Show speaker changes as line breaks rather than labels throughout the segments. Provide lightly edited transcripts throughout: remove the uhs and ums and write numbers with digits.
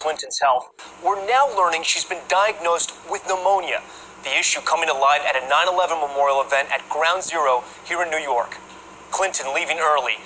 Clinton's health, we're now learning she's been diagnosed with pneumonia. The issue coming to light at a 9/11 memorial event at Ground Zero here in New York. Clinton leaving early.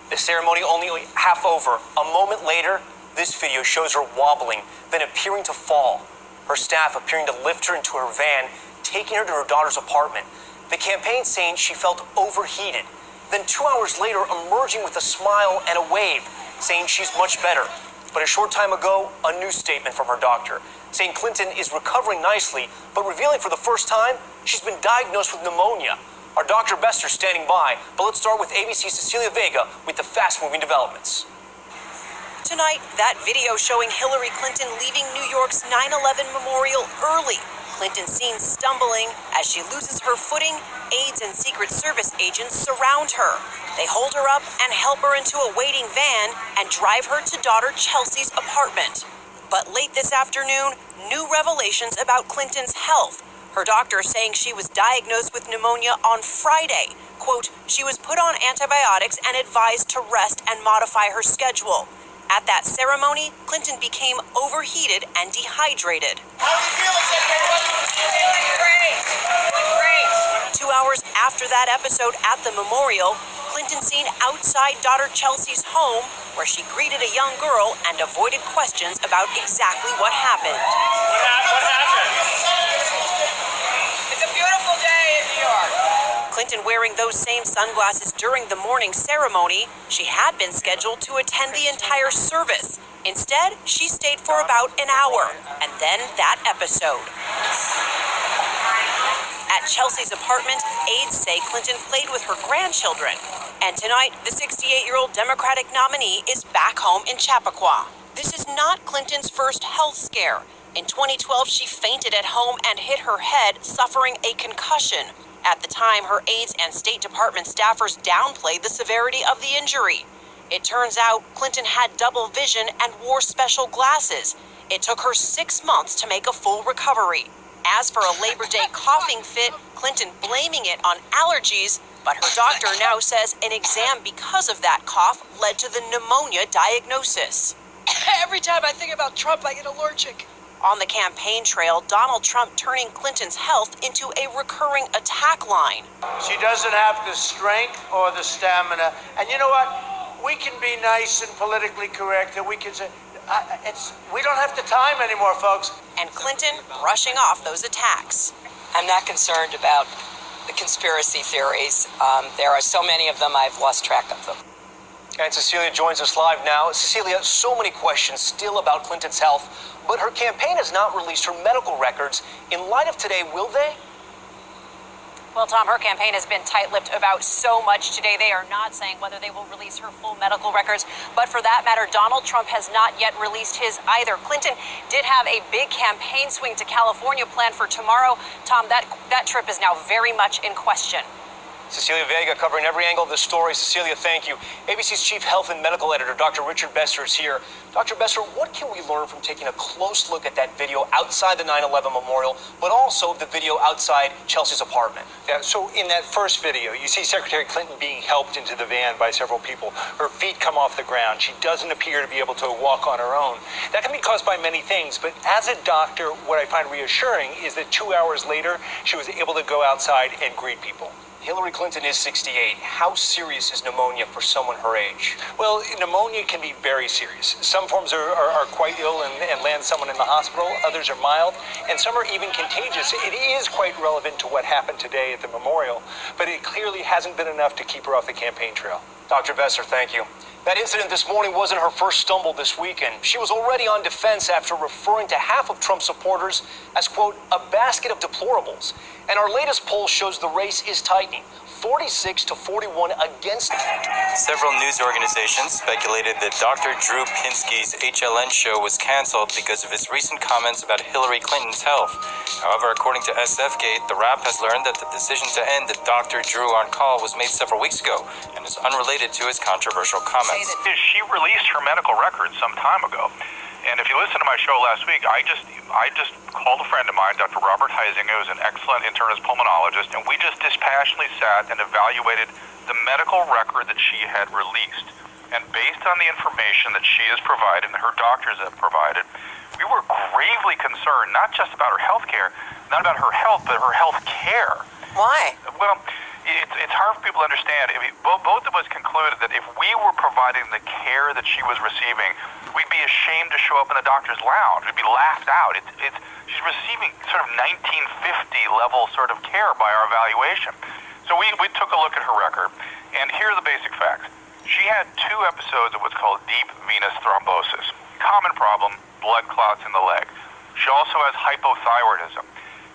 The ceremony only half over. A moment later, this video shows her wobbling, then appearing to fall. Her staff appearing to lift her into her van, taking her to her daughter's apartment. The campaign saying she felt overheated. Then 2 hours later, emerging with a smile and a wave, saying she's much better. But a short time ago, a new statement from her doctor, saying Clinton is recovering nicely, but revealing for the first time she's been diagnosed with pneumonia. Our Dr. Besser standing by, but let's start with ABC's Cecilia Vega with the fast-moving developments.
Tonight, that video showing Hillary Clinton leaving New York's 9/11 memorial early. Clinton seen stumbling. As she loses her footing, aides and Secret Service agents surround her. They hold her up and help her into a waiting van and drive her to daughter Chelsea's apartment. But late this afternoon, new revelations about Clinton's health. Her doctor saying she was diagnosed with pneumonia on Friday. Quote, she was put on antibiotics and advised to rest and modify her schedule. At that ceremony, Clinton became overheated and dehydrated.
How are you feeling, Secretary? Great.
2 hours after that episode at the memorial, Clinton seen outside daughter Chelsea's home, where she greeted a young girl and avoided questions about exactly what happened.
What happened? It's a beautiful day in New York.
Clinton wearing those same sunglasses during the morning ceremony. She had been scheduled to attend the entire service. Instead, she stayed for about an hour, and then that episode. At Chelsea's apartment, aides say Clinton played with her grandchildren. And tonight, the 68-year-old Democratic nominee is back home in Chappaqua. This is not Clinton's first health scare. In 2012, she fainted at home and hit her head, suffering a concussion. At the time, her aides and State Department staffers downplayed the severity of the injury. It turns out Clinton had double vision and wore special glasses. It took her 6 months to make a full recovery. As for a Labor Day coughing fit, Clinton blaming it on allergies, but her doctor now says an exam because of that cough led to the pneumonia diagnosis.
Every time I think about Trump, I get allergic.
On the campaign trail, Donald Trump turning Clinton's health into a recurring attack line.
She doesn't have the strength or the stamina. And you know what? We can be nice and politically correct, and we can say, we don't have the time anymore, folks.
And Clinton brushing off those attacks.
I'm not concerned about the conspiracy theories. There are so many of them, I've lost track of them.
And Cecilia joins us live now. Cecilia, so many questions still about Clinton's health, but her campaign has not released her medical records. In light of today, will they?
Well, Tom, her campaign has been tight-lipped about so much today. They are not saying whether they will release her full medical records. But for that matter, Donald Trump has not yet released his either. Clinton did have a big campaign swing to California planned for tomorrow. Tom, that trip is now very much in question.
Cecilia Vega covering every angle of the story. Cecilia, thank you. ABC's Chief Health and Medical Editor, Dr. Richard Besser, is here. Dr. Besser, what can we learn from taking a close look at that video outside the 9/11 memorial, but also the video outside Chelsea's apartment?
Yeah, so in that first video, you see Secretary Clinton being helped into the van by several people. Her feet come off the ground. She doesn't appear to be able to walk on her own. That can be caused by many things, but as a doctor, what I find reassuring is that 2 hours later, she was able to go outside and greet people.
Hillary Clinton is 68. How serious is pneumonia for someone her age?
Well, pneumonia can be very serious. Some forms are quite ill and land someone in the hospital. Others are mild, and some are even contagious. It is quite relevant to what happened today at the memorial, but it clearly hasn't been enough to keep her off the campaign trail.
Dr. Besser, thank you. That incident this morning wasn't her first stumble this weekend. She was already on defense after referring to half of Trump's supporters as, quote, a basket of deplorables. And our latest poll shows the race is tightening, 46 to 41 against.
Several news organizations speculated that Dr. Drew Pinsky's HLN show was canceled because of his recent comments about Hillary Clinton's health. However, according to SFGate, the Wrap has learned that the decision to end the Dr. Drew on call was made several weeks ago and is unrelated to his controversial comments.
She released her medical records some time ago. And if you listen to my show last week, I just called a friend of mine, Dr. Robert Heisinger, who's an excellent internist pulmonologist, and we just dispassionately sat and evaluated the medical record that she had released. And based on the information that she has provided and her doctors have provided, we were gravely concerned, not just about her health care, not about her health, but her health care.
Why?
Well, it's hard for people to understand. I mean, both of us concluded that if we were providing the care that she was receiving, we'd be ashamed to show up in the doctor's lounge. We'd be laughed out. She's receiving sort of 1950 level sort of care by our evaluation. So we took a look at her record, and here are the basic facts. She had 2 episodes of what's called deep venous thrombosis. Common problem, blood clots in the leg. She also has hypothyroidism.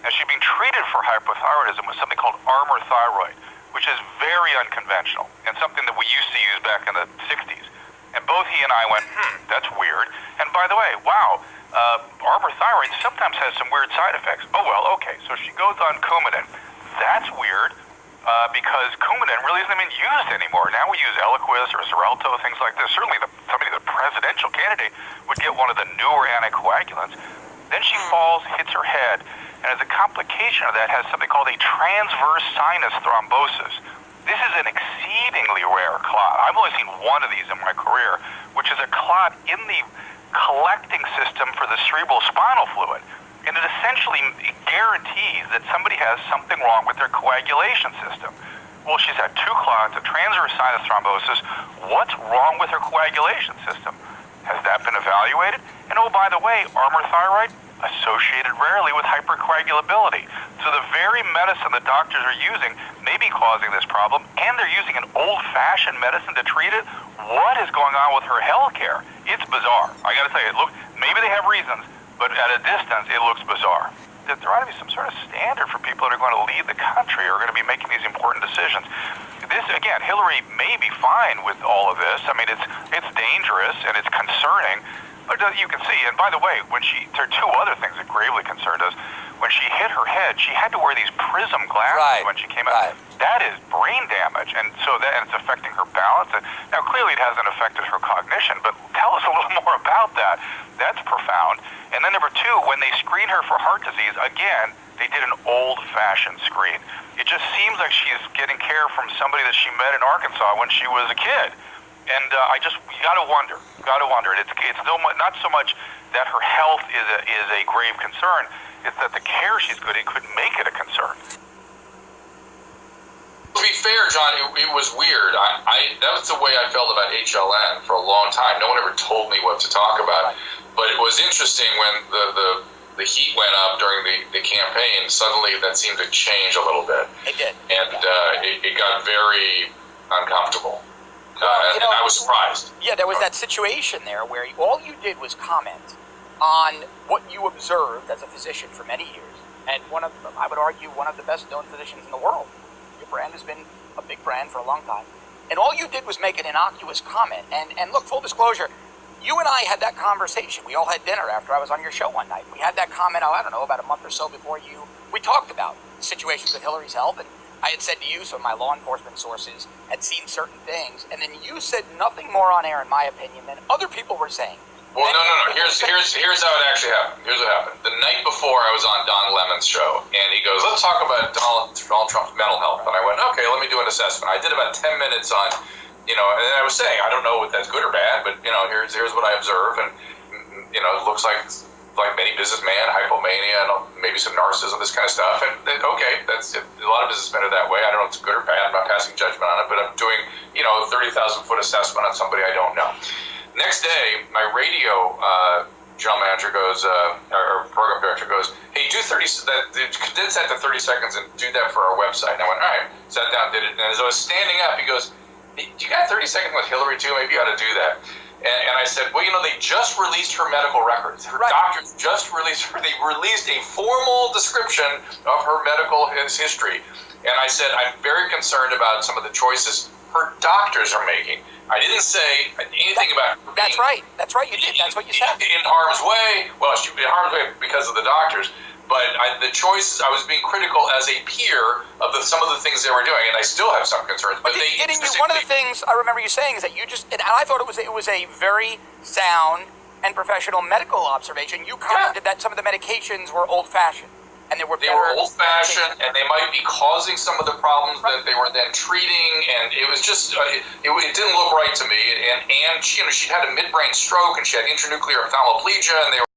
And she'd been treated for hypothyroidism with something called Armour thyroid, which is very unconventional and something that we used to use back in the 60s. And both he and I went, that's weird. And by the way, wow, Armour thyroid sometimes has some weird side effects. Oh, well, okay, so she goes on Coumadin. That's weird. Because Coumadin really isn't even used anymore. Now we use Eliquis or Xarelto, things like this. Certainly somebody, the presidential candidate, would get one of the newer anticoagulants. Then she falls, hits her head, and as a complication of that has something called a transverse sinus thrombosis. This is an exceedingly rare clot. I've only seen one of these in my career, which is a clot in the collecting system for the cerebral spinal fluid. And it essentially guarantees that somebody has something wrong with their coagulation system. Well, she's had 2 clots, a transverse sinus thrombosis. What's wrong with her coagulation system? Has that been evaluated? And oh, by the way, Armour thyroid associated rarely with hypercoagulability. So the very medicine the doctors are using may be causing this problem, and they're using an old-fashioned medicine to treat it. What is going on with her health care? It's bizarre. I got to tell you, look, maybe they have reasons, but at a distance, it looks bizarre. There ought to be some sort of standard for people that are going to lead the country or are going to be making these important decisions. This, again, Hillary may be fine with all of this. I mean, it's dangerous and it's concerning, but you can see, and by the way, there are 2 other things that gravely concerned us. When she hit her head, she had to wear these prism glasses when she came out. That is brain damage, and so it's affecting her balance. And now, clearly, it hasn't affected her cognition, but tell us a little more about that. That's profound. And then number 2, when they screened her for heart disease, again, they did an old-fashioned screen. It just seems like she's getting care from somebody that she met in Arkansas when she was a kid. And you gotta wonder. It's not so much that her health is a grave concern. It's that the care she's getting could make it a concern.
To be fair, John, it was weird. That was the way I felt about HLN for a long time. No one ever told me what to talk about. But it was interesting when the heat went up during the campaign. Suddenly that seemed to change a little bit.
It did.
And it got very uncomfortable. And I was surprised.
Yeah, there was that situation there where all you did was comment on what you observed as a physician for many years. And I would argue, one of the best known physicians in the world. Your brand has been a big brand for a long time. And all you did was make an innocuous comment. And look, full disclosure, you and I had that conversation. We all had dinner after I was on your show one night. We had that comment, I don't know, about a month or so before we talked about situations with Hillary's health. And I had said to you, some of my law enforcement sources had seen certain things. And then you said nothing more on air, in my opinion, than other people were saying.
Well, no. Here's how it actually happened. Here's what happened. The night before, I was on Don Lemon's show, and he goes, let's talk about Donald Trump's mental health. And I went, okay, let me do an assessment. I did about 10 minutes on, and I was saying, I don't know if that's good or bad, but, here's what I observe. And, it looks like many businessmen, hypomania, and maybe some narcissism, this kind of stuff. And okay, that's a lot of businessmen are that way. I don't know if it's good or bad. I'm not passing judgment on it, but I'm doing, 30,000-foot assessment on somebody I don't know. Next day, my radio general manager goes, or program director goes, hey, condense that to 30 seconds and do that for our website. And I went, all right, sat down, did it. And as I was standing up, he goes, hey, you got 30 seconds with Hillary too? Maybe you ought to do that. And I said, well, they just released her medical records. Her doctors just released her. They released a formal description of her medical history. And I said, I'm very concerned about some of the choices her doctors are making. I didn't say anything about her
That's right. You did. That's what you said.
In harm's way. Well, she'd be in harm's way because of the doctors. But the choices, I was being critical as a peer of some of the things they were doing, and I still have some concerns. But
one of the things I remember you saying is that you just, and I thought it was a very sound and professional medical observation. You commented that some of the medications were old-fashioned. And they were
old-fashioned, and they might be causing some of the problems that they were then treating. And it was just, it didn't look right to me. And she had a midbrain stroke, and she had intranuclear ophthalmoplegia, and they were